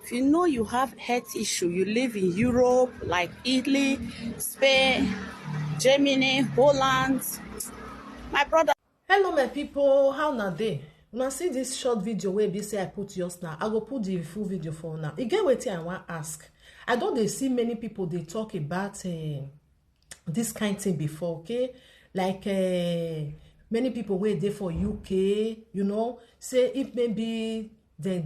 If you know you have health issue, you live in Europe, like Italy, Spain, Germany, Holland, my brother. Hello my people, how na dey? Una see this short video wey be say I put just now. I go put the full video for now. E get wetin I wan ask. I don dey see many people dey talk about this kind thing before, okay? Like many people wey dey for UK, you know, say if maybe they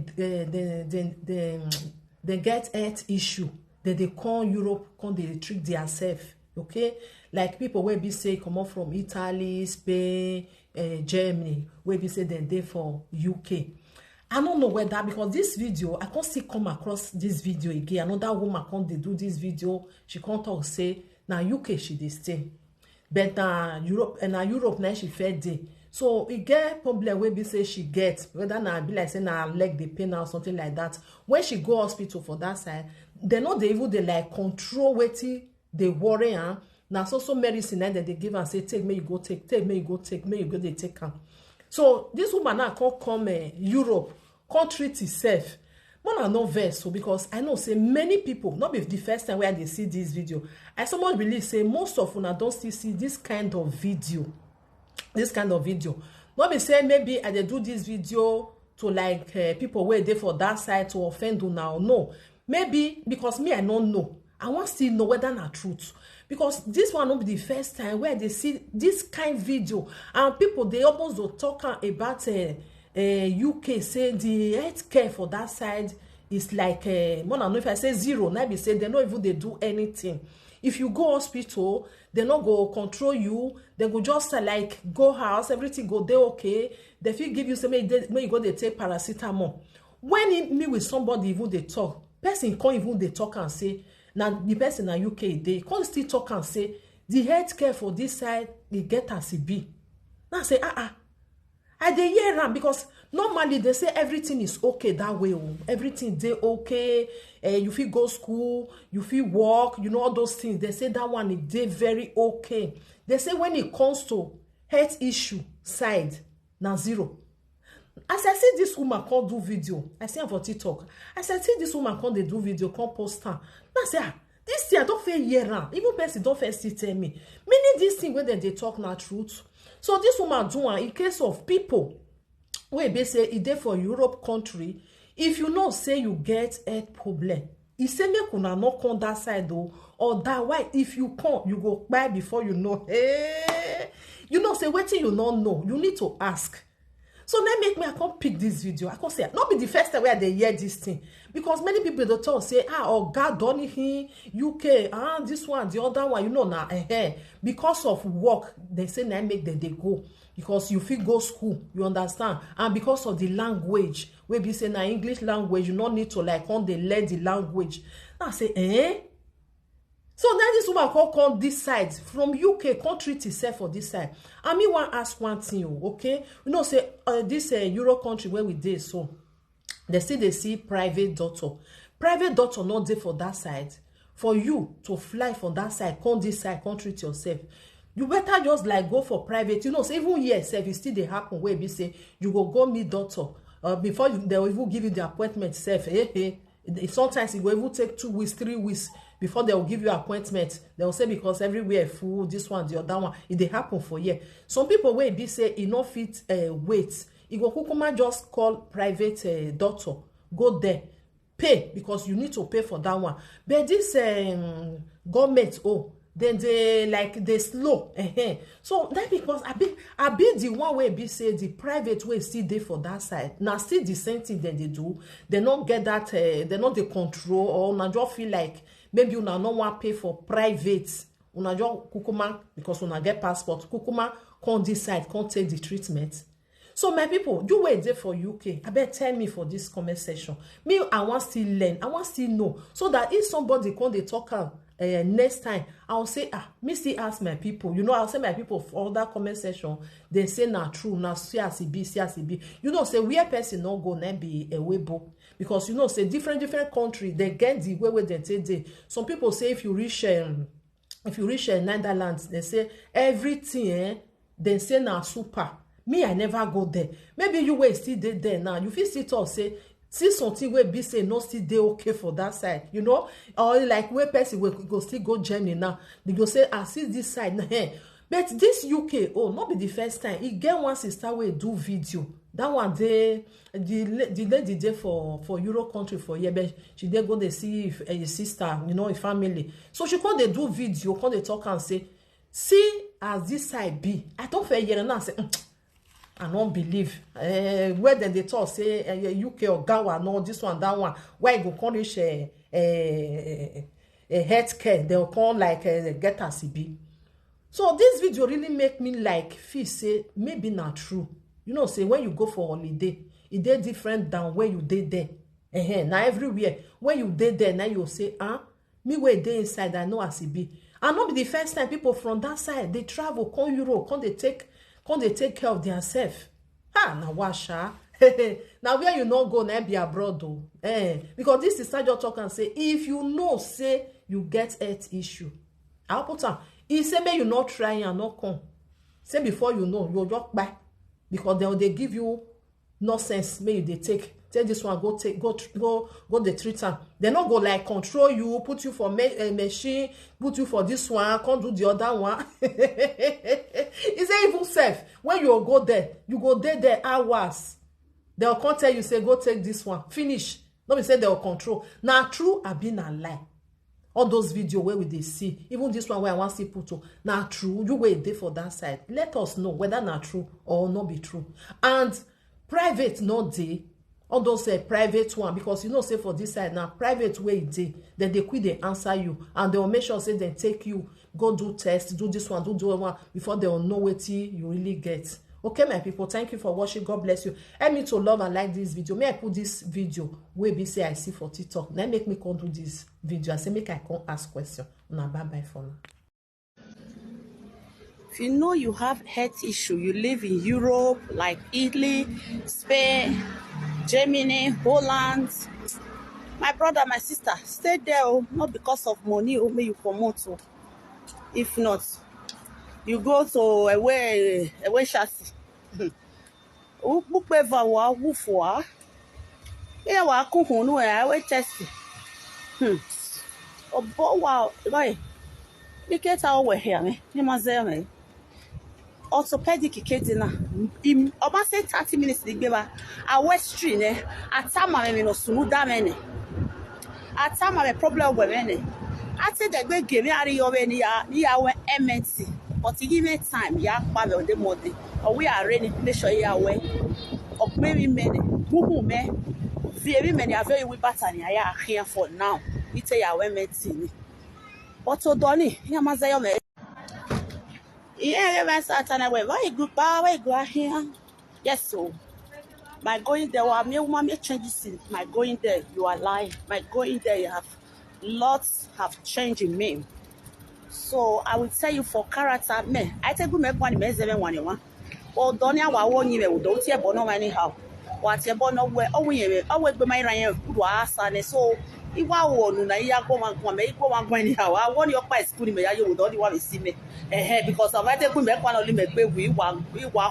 get health issue, then they come Europe, come dey treat themselves, okay? Like people wey be say comot from Italy, Spain, Germany, wey be say dem dey for UK. I don't know whether, because this video I can't still come across this video again. Another woman come dey do this video, she come talk say na UK she dey stay, but na Europe na she first dey. So e get problem wey be say she get, whether na be like say na leg dey pain or something like that. When she go hospital for that side, they no dey even dey like control wetin dey worry am. Na so medicine na dem dey give am, say take, make you go take, take, make you go take, make you go dey take am. So this woman now come Europe, come treat herself. More no vex, so because I know say many people, not be the first time where they see this video. I so much believe say most of una don't still see this kind of video. Not be say maybe I dey do this video to like people where they for that side to offend una or no. Maybe because me I don't know. I want still know whether na truth. Because this one not be the first time where they see this kind of video, and people they almost go talk about UK, say the healthcare for that side is like more than, if I say zero, now be say they not even they do anything. If you go hospital, they not go control you. They go just like go house, everything go there okay. They feel give you some, when you go they take paracetamol. When me with somebody even they talk, person can't even they talk and say now the person in UK they can't still talk and say the healthcare for this side they get as it be. Now say I dey hear am, because normally they say everything is okay that way. Everything dey okay. You fit go school, you fit work, you know, all those things. They say that one is dey very okay. They say when it comes to health issue side, na zero. As I see this woman come do video, I see her for TikTok. As I see this woman come dey do video, come post her. Now say this thing I don't feel hear am. Even person don't first tell me. Meaning this thing when they talk na truth. So this woman do one in case of people wey be say e dey for Europe country. If you know say you get health problem, e say make una no come that side though, or that why if you come you go buy before you know. Hey, you know say wetin you no know, you need to ask. So now make me I come pick this video. I come say not be the first time where they hear this thing, because many people don't talk say God done here UK, this one, the other one, you know now because of work they say now make them they go, because you feel go school, you understand, and because of the language we be say na English language, you don't need to like on they learn the language. Now I say so now this woman come this side from UK, come treat itself for this side. And me want ask one thing, okay? You know, say this Euro country where we dey, so they see private doctor. Private doctor not there for that side. For you to fly from that side, come this side, come treat yourself. You better just like go for private. You know, so even here, self, it still they happen where we say you go meet doctor before they will even give you the appointment. Self, sometimes it will even take 2 weeks, 3 weeks before they will give you appointment. They will say because everywhere full, this one, the other one, it they happen for you. Some people will be say it no fit wait. You go kukuma just call private doctor, go there, pay, because you need to pay for that one. But this government, then they slow. So that because I be the one way be say the private way still there for that side. Now still the same thing that they do. They not get that they not the control, or now just feel like maybe you now no want pay for private. Una just kukuma because una get passport. Kukuma can't decide, can't take the treatment. So my people, you wait there for UK. I bet tell me for this comment section. Me, I want still learn. I want still know. So that if somebody come they talk next time, I'll say, me still ask my people. You know, I'll say my people for that comment section. They say na true, na CRCB. You know, say where person not go na be a weibo. Because you know, say different country, they get the way where they take. Some people say if you reach Netherlands, they say everything, they say na super. Me, I never go there. Maybe you were still there now. You feel still talk say see something wey be say no still dey okay for that side, you know, or like where person wey go still go Germany now, they go say, ah, see this side now. But this UK, oh, not be the first time. E get one sister wey do video. That one dey the lady dey for Euro country for here, but she dey go dey see a sister, you know, a family. So she come dey do video, come dey talk and say, see as this side be. I don't fair here now say, I don't believe. Where then they talk say UK or Gawa, no, this one, that one. Why you go come reach a healthcare? They'll come like get a CB. So this video really make me like feel say maybe not true. You know, say when you go for holiday, it dey different than when you dey there. Now everywhere when you dey there, now you say, me where dey inside, I know as it be. And not be the first time people from that side they travel, come Europe, come they take care of themselves. Now washa. Now where you not go, now be abroad though. Because this is just talk and say, if you know, say you get health issue, I'll put on. He say, may you not try and not come. Say before you know, you'll just buy. Because they give you nonsense. May they take this one, go the treater. They not go like control you, put you for machine, put you for this one, can't do the other one. He say even safe. When you go there, you go there hours. They'll come tell you, say, go take this one. Finish. Not be say they'll control. Now true, I been a lie. All those videos where we they see, even this one where I want to see put now true, you wait there for that side. Let us know whether not true or not be true. And private not there, all those private one, because you know say for this side now, private way they then they quit they answer you and they'll make sure say they take you, go do test, do this one, do one before they'll know what you really get. Okay, my people, thank you for watching. God bless you. Help me to love and like this video. May I put this video where be say I see for TikTok. Then make me come do this video. I say make I come ask question. Now bye bye for now. If you know you have health issue, you live in Europe, like Italy, Spain, Germany, Holland, my brother, my sister, stay there, not because of money, may you promote. If not, you go to away chassis. Upeva wa wufwa. Yeah, wa kuhunu away chassis. Obo wa right. You get our here, me. You must say me. Orthopedic kiti na. Oba say 30 minutes di gbeba. A West Street ne. Atama me no sunu da me ne. Atama me problem we me. Ati de gbe gemi ari yo we ni ya we MNC. But give me time, ya kpabe on the morning. Or we are ready to make sure you are aware of maybe many who may very many are very better than I are here for now. It's a medicine. But so Donny, Yamazayo me. Yeah, I started away. Very good power, go here. Yes, so my going there, well, me woman changes in my going there, you are lying. My going there, you have lots have changed in me. So I will tell you for character, me. I tell you, me one me 711. Or Donia wa won you don't hear bono anyhow. What you bono where always be my ran who ask and so if I won na ya go one make one anyhow. I want your quite school me you would only want to see me. Because I take me one only make we walk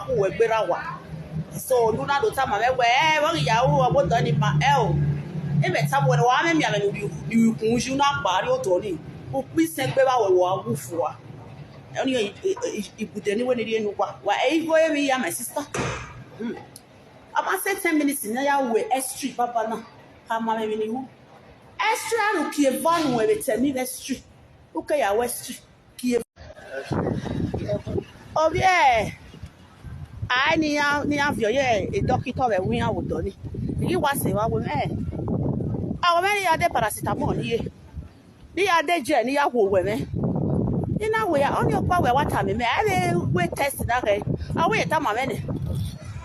who will be our. So do not time I where ya who I want done my L. If it's someone who I mean you can not buy your Tony. We send baby our woof. Only if put anyone in why go every year, my sister. About 10 minutes in a way, S3, Papa. Now, how mammy you? S3 look here, van where it's a minute street. Okay, I West Street. Oh, yeah. I near your a doctor where we are with Donny. You was a woman. Our many other paracetamol here. They are the journey of women. In a way, on your power, what time may I wait test that way? I wait a moment.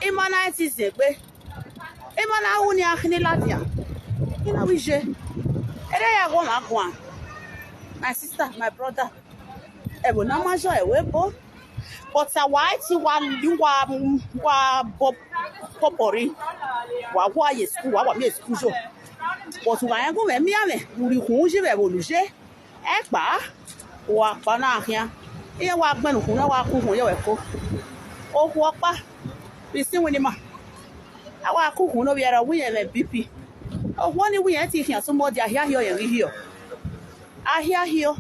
In my night is a way. In my own Latia. In a wish. And I want one. My sister, my brother. I will not measure a weapon. But a white you are Popori. Why is school? What makes school? But when I go, me, who you evolution? Ekba, or Panahia. Here, walk men who know who you are. Oh, walk back. We see when you are. I walk who know we are a winner, BP. One we ain't here somebody I hear here. I hear here.